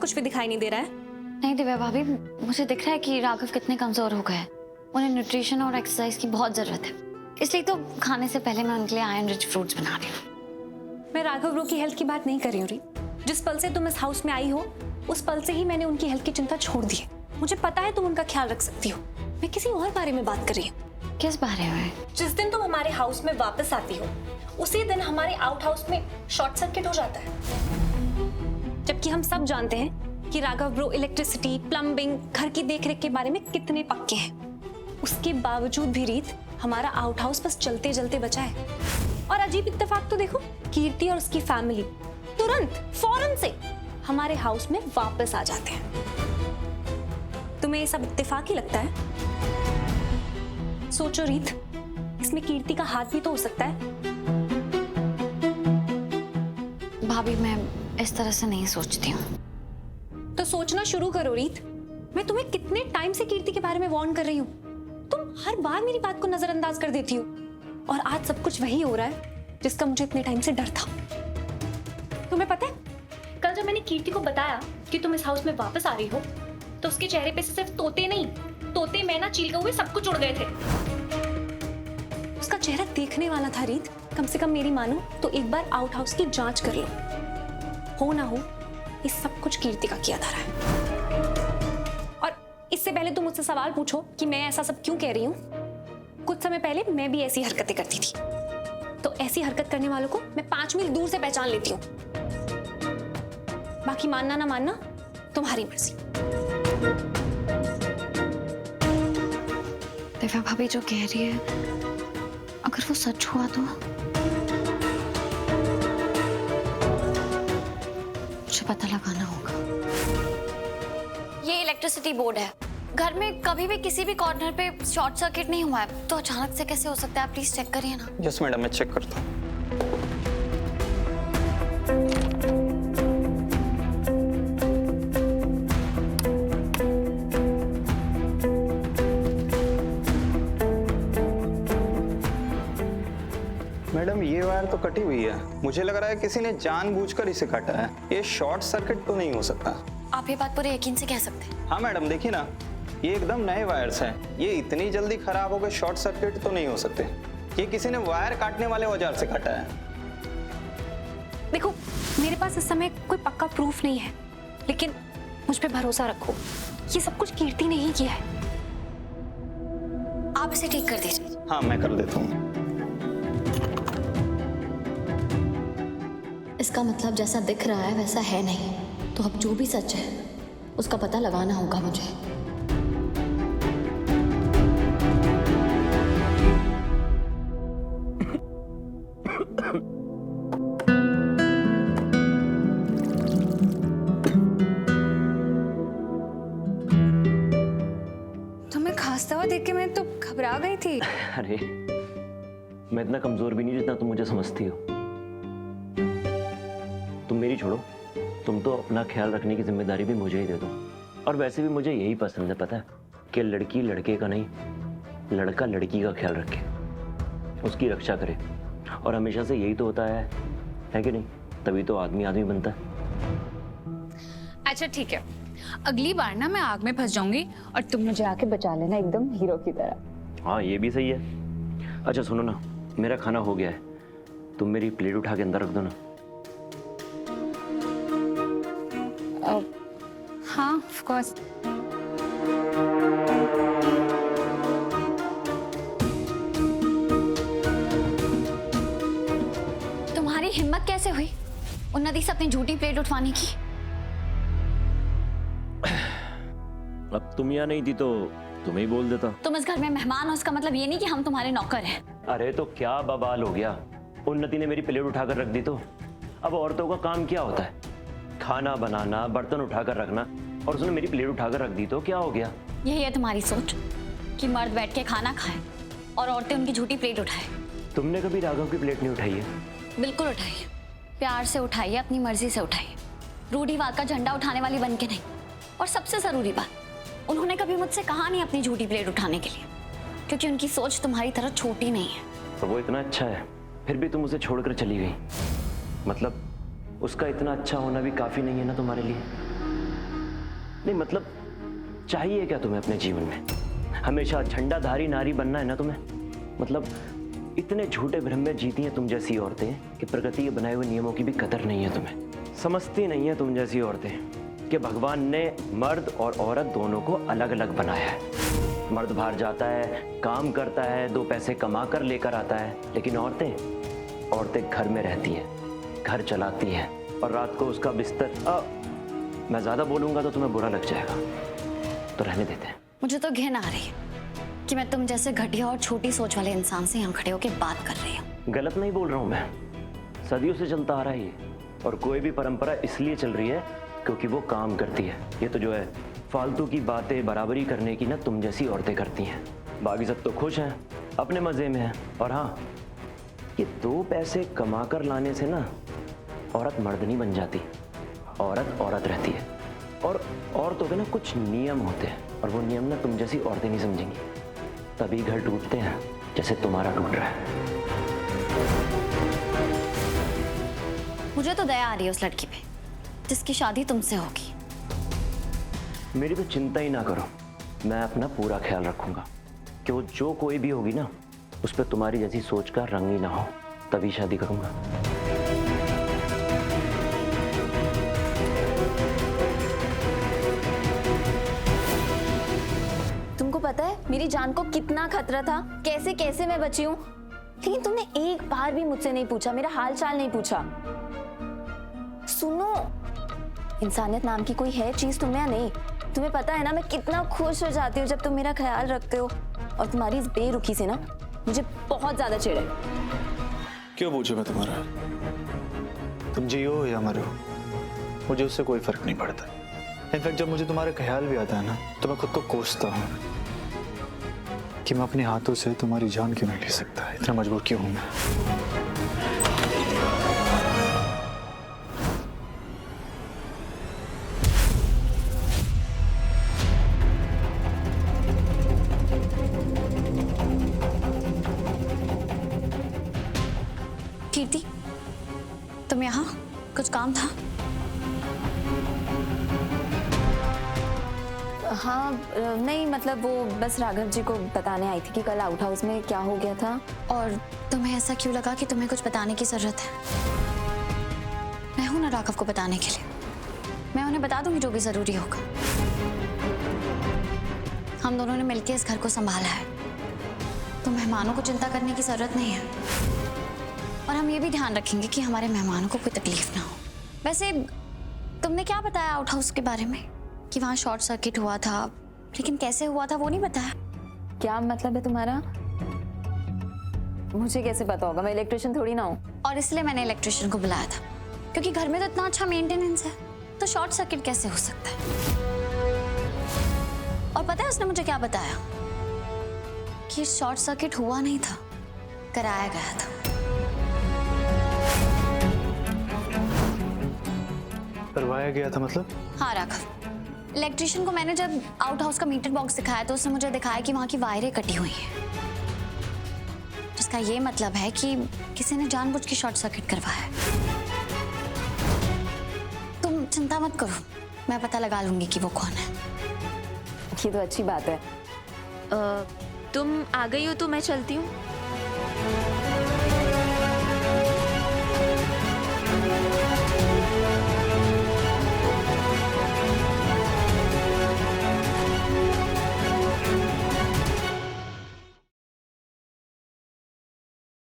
तुम्हें कुछ भी दिखाई नहीं दे रहा है? नहीं दिव्या भाभी, मुझे दिख रहा है कि राघव कितने कमजोर हो गए हैं। उन्हें न्यूट्रिशन और एक्सरसाइज की बहुत जरूरत है, इसलिए तो खाने से पहले मैं उनके लिए आयरन रिच फ्रूट्स बना रही हूँ। मैं राघव ब्रो की हेल्थ की बात नहीं कर रही हूँ री। जिस पल से तुम इस हाउस में आई हो, उस पल से ही मैंने उनकी हेल्थ की चिंता छोड़ दी है। मुझे पता है तुम उनका ख्याल रख सकती हो। मैं किसी और बारे में बात कर रही हूँ। किस बारे में? जिस दिन तुम हमारे हाउस में वापस आती हो, उसी दिन हमारे आउट हाउस में शॉर्ट सर्किट हो जाता है। जबकि हम सब जानते हैं कि राघव ब्रो इलेक्ट्रिसिटी, प्लम्बिंग, घर की देखरेख के बारे में कितने पक्के हैं। उसके बावजूद भी रीत, हमारा आउट हाउस बस चलते चलते बचा है। और अजीब इत्तेफाक तो देखो, कीर्ति और उसकी फैमिली तुरंत फौरन से हमारे हाउस में वापस आ जाते हैं। तुम्हें ये सब इत्तेफाक ही लगता है? सोचो रीत, इसमें कीर्ति का हाथ भी तो हो सकता है। भाभी मैं इस तरह से नहीं सोचती हूँ। तो सोचना शुरू करो रीत। मैं तुम्हें कितने टाइम से कीर्ति के बारे में वार्न कर रही हूँ, तुम हर बार मेरी बात को नजरअंदाज कर देती हो। और आज सब कुछ वही हो रहा है जिसका मुझे इतने टाइम से डर था। तुम्हें पता है, कल जब मैंने कीर्ति को बताया कि तुम इस हाउस में वापस आ रही हो, तो उसके चेहरे पे से सिर्फ तोते नहीं, तोते, मैना, चील कौवे सब कुछ उड़ गए थे। उसका चेहरा देखने वाला था रीत। कम से कम मेरी मानो तो एक बार आउट हाउस की जांच कर लो। हो ना हो, ये सब कुछ कीर्ति का किया था। और इससे पहले तुम मुझसे सवाल पूछो कि मैं ऐसा सब क्यों कह रही हूँ। कुछ समय पहले मैं भी ऐसी हरकतें करती थी, तो ऐसी हरकत करने वालों को मैं 5 मील दूर से पहचान लेती हूँ। बाकी मानना ना मानना तुम्हारी मर्जी। दिव्या भाभी जो कह रही है, अगर वो सच हुआ तो मुझे पता लगाना होगा। ये इलेक्ट्रिसिटी बोर्ड है, घर में कभी भी किसी भी कॉर्नर पे शॉर्ट सर्किट नहीं हुआ है, तो अचानक से कैसे हो सकता है? आप प्लीज चेक करिए ना। यस मैडम, मैं चेक करता हूँ। मैडम ये वायर तो कटी हुई है। मुझे लग रहा है किसी ने जानबूझकर इसे काटा है। ये शॉर्ट सर्किट तो नहीं हो सकता। आप ये बात पूरे यकीन से कह सकते हैं? हाँ मैडम, देखिए ना, ये एकदम नए वायर्स हैं। ये इतनी जल्दी खराब हो गए शॉर्ट सर्किट तो नहीं हो सकते। ये किसी ने वायर काटने वाले औजार से काटा है। देखो, मेरे पास इस समय कोई पक्का प्रूफ नहीं है, लेकिन मुझ पे भरोसा रखो, ये सब कुछ कीर्ति ने ही किया है। आप इसे ठीक कर दीजिए। हाँ, मैं कर देता हूँ। इसका मतलब जैसा दिख रहा है वैसा है नहीं, तो अब जो भी सच है उसका पता लगाना होगा मुझे। तुम्हें खांसता हुआ देख के मैं तो घबरा गई थी। अरे मैं इतना कमजोर भी नहीं जितना तुम मुझे समझती हो। तुम मेरी छोड़ो, तुम तो अपना ख्याल रखने की जिम्मेदारी भी मुझे ही दे दो। और वैसे भी मुझे यही पसंद है, पता है, कि लड़की लड़के का नहीं, लड़का लड़की का ख्याल रखे, उसकी रक्षा करे। और हमेशा से यही तो होता है कि नहीं? तभी तो आदमी आदमी बनता है। अच्छा ठीक है, अगली बार ना मैं आग में फंस जाऊंगी और तुम मुझे आके बचा लेना, एकदम हीरो की तरह। हाँ, ये भी सही है। अच्छा सुनो ना, मेरा खाना हो गया है, तुम मेरी प्लेट उठा के अंदर रख दो ना। हाँ ऑफ कोर्स। तुम्हारी हिम्मत कैसे हुई उन्नति से अपनी झूठी प्लेट उठवाने की? अब तुम यहाँ नहीं थी तो तुम्हें ही बोल देता। तुम इस घर में मेहमान हो, इसका मतलब ये नहीं कि हम तुम्हारे नौकर हैं। अरे तो क्या बवाल हो गया, उन्नति ने मेरी प्लेट उठाकर रख दी तो। अब औरतों का काम क्या होता है? खाना बनाना, बर्तन उठाकर रखना, और उसने मेरी प्लेट उठाकर रख दी तो क्या हो गया? यही है तुम्हारी सोच कि मर्द बैठ के खाना खाए और औरतें उनकी झूठी प्लेट उठाए। तुमने कभी राघव की प्लेट नहीं उठाई है? बिल्कुल उठाइए, प्यार से उठाइए, अपनी मर्जी से उठाइए, रूढ़िवाद का झंडा उठाने वाली बन के नहीं। और सबसे जरूरी बात, उन्होंने कभी मुझसे कहा नहीं अपनी झूठी प्लेट उठाने के लिए, क्योंकि उनकी सोच तुम्हारी तरह छोटी नहीं है। तो वो इतना अच्छा है, फिर भी तुम उसे छोड़कर चली गई। मतलब उसका इतना अच्छा होना भी काफी नहीं है ना तुम्हारे लिए? नहीं मतलब चाहिए क्या तुम्हें अपने जीवन में? हमेशा झंडाधारी नारी बनना है ना तुम्हें? मतलब इतने झूठे भ्रम में जीती हैं तुम जैसी औरतें कि प्रकृति के बनाए हुए नियमों की भी कदर नहीं है तुम्हें। समझती नहीं है तुम जैसी औरतें कि भगवान ने मर्द और औरत दोनों को अलग अलग बनाया है। मर्द बाहर जाता है, काम करता है, 2 पैसे कमा कर लेकर आता है, लेकिन औरतें घर में रहती हैं, घर चलाती हैं और रात को उसका बिस्तर मैं ज्यादा बोलूंगा तो तुम्हें बुरा लग जाएगा, तो रहने देते हैं। मुझे तो घिन आ रही है कि मैं तुम जैसे घटिया और छोटी सोच वाले इंसान से यहाँ खड़े होकर बात कर रही हूँ। गलत नहीं बोल रहा हूँ मैं, सदियों से चलता आ रहा है ये, और कोई भी परंपरा इसलिए चल रही है क्योंकि वो काम करती है। ये तो जो है फालतू की बातें बराबरी करने की ना तुम जैसी औरतें करती हैं। बाकी सब तो खुश हैं, अपने मजे में हैं। और हाँ, ये 2 पैसे कमा कर लाने से ना औरत मर्द नहीं बन जाती, औरत औरत रहती है। और औरतों के ना कुछ नियम होते हैं, और वो नियम ना तुम जैसी औरतें नहीं समझेंगी, तभी घर टूटते हैं जैसे तुम्हारा टूट रहा है। मुझे तो दया आ रही है उस लड़की पे जिसकी शादी तुमसे होगी। मेरी तो चिंता ही ना करो, मैं अपना पूरा ख्याल रखूंगा कि वो जो कोई भी होगी ना उस पर तुम्हारी जैसी सोच का रंग ही ना हो, तभी शादी करूंगा। तुमको पता है मेरी जान को कितना खतरा था, कैसे कैसे मैं बची हूँ, लेकिन तुमने एक बार भी मुझसे नहीं पूछा, मेरा हाल चाल नहीं पूछा। सुनो, इंसानियत नाम की कोई है चीज तुम्हें या नहीं? तुम्हें पता है ना मैं कितना खुश हो जाती हूँ जब तुम मेरा ख्याल रखते हो, और तुम्हारी इस बेरुखी से ना मुझे बहुत ज्यादा चिढ़ है। क्यों पूछूं मैं तुम्हारा? तुम जियो या मरो, मुझे उससे कोई फर्क नहीं पड़ता। इनफैक्ट जब मुझे तुम्हारा ख्याल भी आता है ना तो मैं खुद को कोसता हूँ कि मैं अपने हाथों से तुम्हारी जान क्यों नहीं ले सकता, इतना मजबूर क्यों हूं मैं। कीर्ति, तुम यहाँ? कुछ काम था? हाँ नहीं, मतलब वो बस राघव जी को बताने आई थी कि कल आउट हाउस में क्या हो गया था। और तुम्हें ऐसा क्यों लगा कि तुम्हें कुछ बताने की जरूरत है? मैं हूं ना राघव को बताने के लिए, मैं उन्हें बता दूंगी जो भी जरूरी होगा। हम दोनों ने मिलकर इस घर को संभाला है, तो मेहमानों को चिंता करने की जरूरत नहीं है। और हम ये भी ध्यान रखेंगे कि हमारे मेहमानों को कोई तकलीफ ना हो। वैसे तुमने क्या बताया आउट हाउस के बारे में? कि वहाँ शॉर्ट सर्किट हुआ था, लेकिन कैसे हुआ था वो नहीं बताया। क्या मतलब है तुम्हारा? मुझे कैसे पता होगा, मैं इलेक्ट्रिशियन थोड़ी ना हूँ। और इसलिए मैंने इलेक्ट्रिशियन को बुलाया था क्योंकि घर में तो इतना अच्छा मेंटेनेंस है, तो शॉर्ट सर्किट कैसे हो सकता है। और पता है उसने मुझे क्या बताया? कि शॉर्ट सर्किट हुआ नहीं था, कराया गया था। करवाया गया था मतलब? हाँ राघव, इलेक्ट्रिशियन को मैंने जब आउट हाउस का मीटर बॉक्स दिखाया तो उसने मुझे दिखाया कि वहाँ की वायरें कटी हुई हैं, जिसका ये मतलब है कि किसी ने जानबूझ के शॉर्ट सर्किट करवाया है। तुम चिंता मत करो, मैं पता लगा लूंगी कि वो कौन है। ये तो अच्छी बात है। तुम आ गई हो तो मैं चलती हूँ।